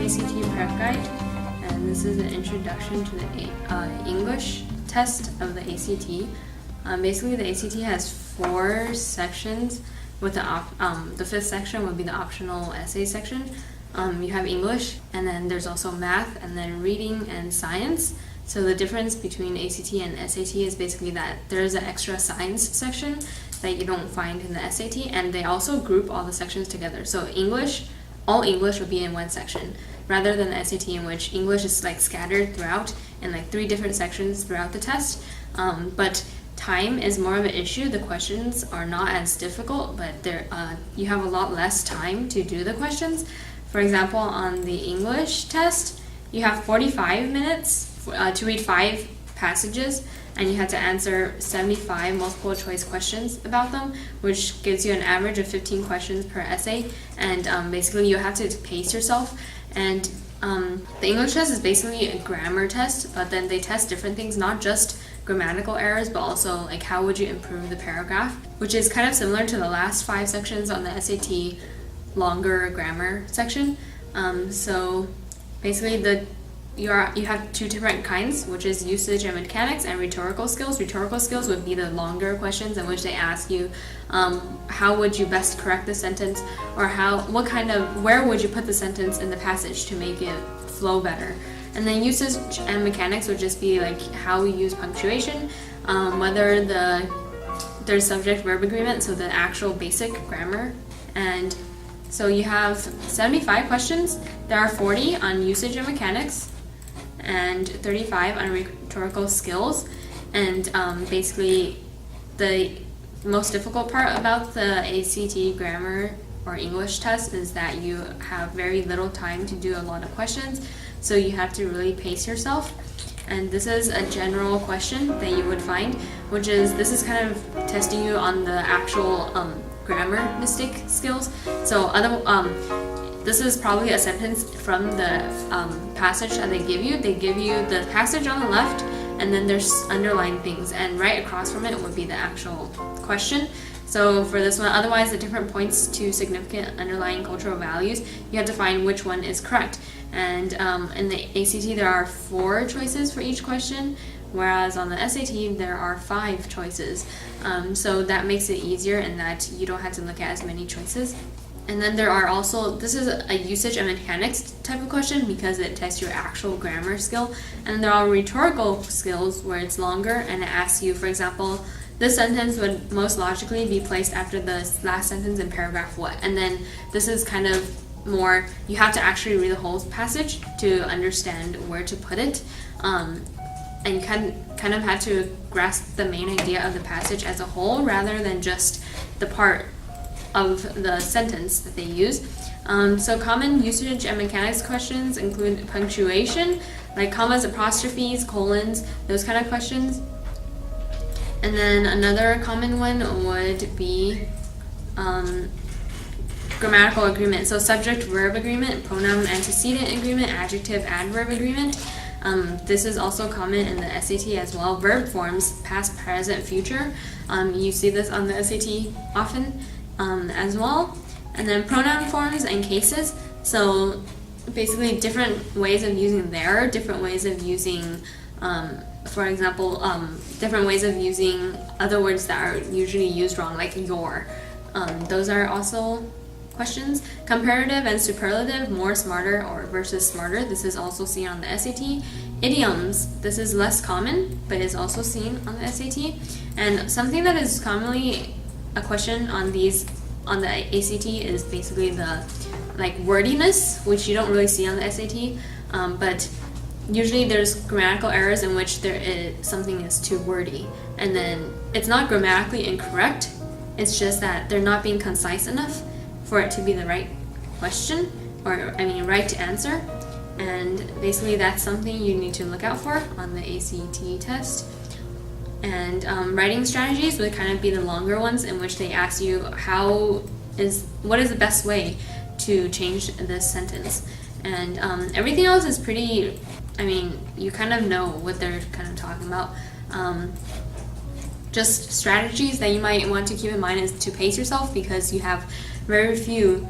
ACT Prep Guide, and this is an introduction to the English test of the ACT. Basically, the ACT has 4 sections, with the 5th section would be the optional essay section. You have English, and then there's also math, and then reading and science. So the difference between ACT and SAT is basically that there's an extra science section that you don't find in the SAT, and they also group all the sections together. So all English would be in one section, rather than the SAT, in which English is like scattered throughout in like 3 different sections throughout the test. But time is more of an issue. The questions are not as difficult, but you have a lot less time to do the questions. For example, on the English test, you have 45 minutes to read 5 passages, and you have to answer 75 multiple choice questions about them, which gives you an average of 15 questions per essay. And basically you have to pace yourself. And the English test is basically a grammar test, but then they test different things, not just grammatical errors, but also like how would you improve the paragraph, which is kind of similar to the last 5 sections on the SAT longer grammar section. So basically you have 2 different kinds, which is usage and mechanics and rhetorical skills. Rhetorical skills would be the longer questions in which they ask you how would you best correct the sentence, or where would you put the sentence in the passage to make it flow better. And then usage and mechanics would just be like how we use punctuation, whether there's subject-verb agreement, so the actual basic grammar. And so you have 75 questions. There are 40 on usage and mechanics, and 35 on rhetorical skills. And basically the most difficult part about the ACT grammar or English test is that you have very little time to do a lot of questions, so you have to really pace yourself. And this is a general question that you would find, this is kind of testing you on the actual grammar mistake skills. So this is probably a sentence from the passage that they give you. They give you the passage on the left, and then there's underlined things, and right across from it would be the actual question. So for this one, otherwise the different points to significant underlying cultural values, you have to find which one is correct. And in the ACT there are 4 choices for each question, whereas on the SAT there are 5 choices. So that makes it easier in that you don't have to look at as many choices. And then there are also, this is a usage and mechanics type of question because it tests your actual grammar skill. And there are rhetorical skills where it's longer, and it asks you, for example, this sentence would most logically be placed after the last sentence in paragraph what? And then this is kind of more, you have to actually read the whole passage to understand where to put it. And you kind of have to grasp the main idea of the passage as a whole rather than just the part of the sentence that they use. So common usage and mechanics questions include punctuation, like commas, apostrophes, colons, those kind of questions. And then another common one would be grammatical agreement. So subject-verb agreement, pronoun antecedent agreement, adjective-adverb agreement. This is also common in the SAT as well. Verb forms, past, present, future. You see this on the SAT often as well. And then pronoun forms and cases. So basically different ways of using there, different ways of using, for example, different ways of using other words that are usually used wrong, like your. Those are also questions. Comparative and superlative, more, smarter, or versus smarter. This is also seen on the SAT. Idioms, this is less common, but is also seen on the SAT. And something that is commonly a question on the ACT is basically the wordiness, which you don't really see on the SAT. But usually there's grammatical errors in which something is too wordy, and then it's not grammatically incorrect. It's just that they're not being concise enough for it to be the right question, right answer. And basically that's something you need to look out for on the ACT test. And writing strategies would kind of be the longer ones, in which they ask you what is the best way to change this sentence. And everything else is pretty, you kind of know what they're kind of talking about. Just strategies that you might want to keep in mind is to pace yourself, because you have very few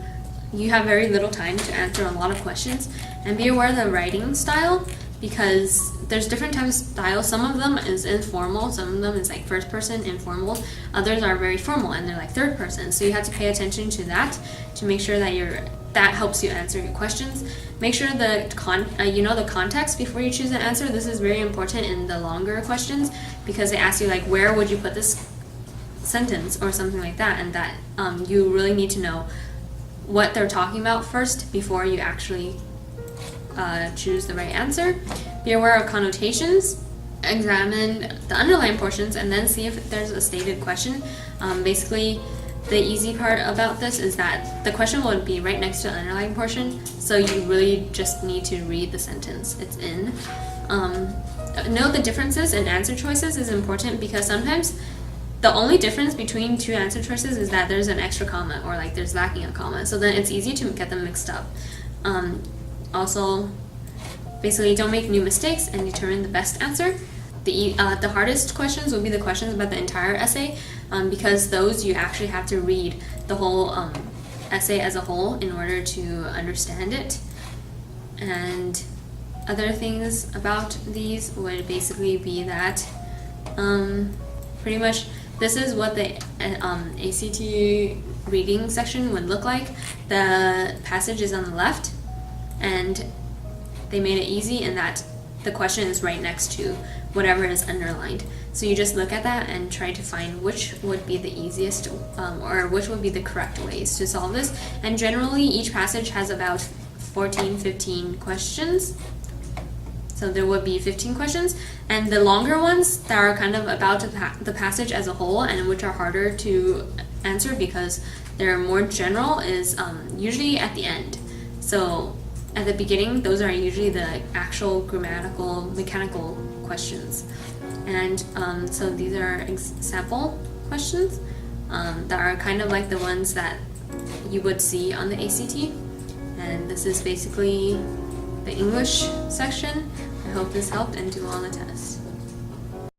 you have very little time to answer a lot of questions. And be aware of the writing style, because there's different types of styles. Some of them is informal, some of them is like first person, informal. Others are very formal and they're like third person. So you have to pay attention to that to make sure that that helps you answer your questions. Make sure you know the context before you choose an answer. This is very important in the longer questions, because they ask you like, where would you put this sentence or something like that, and that you really need to know what they're talking about first before you actually choose the right answer. Be aware of connotations. Examine the underlying portions and then see if there's a stated question. Basically, the easy part about this is that the question will be right next to the underlying portion, so you really just need to read the sentence it's in. Know the differences in answer choices is important, because sometimes the only difference between two answer choices is that there's an extra comma, or like there's lacking a comma, so then it's easy to get them mixed up. Also, basically, don't make new mistakes and determine the best answer. The hardest questions will be the questions about the entire essay, because those you actually have to read the whole essay as a whole in order to understand it. And other things about these would basically be that pretty much this is what the ACT reading section would look like. The passage is on the left, and they made it easy in that the question is right next to whatever is underlined. So you just look at that and try to find which would be the easiest or which would be the correct ways to solve this. And generally each passage has about 14-15 questions. So there would be 15 questions, and the longer ones that are kind of about the passage as a whole and which are harder to answer because they're more general is usually at the end. So at the beginning, those are usually the actual grammatical, mechanical questions. And so these are example questions that are kind of like the ones that you would see on the ACT. And this is basically the English section. I hope this helped, and do well on the test.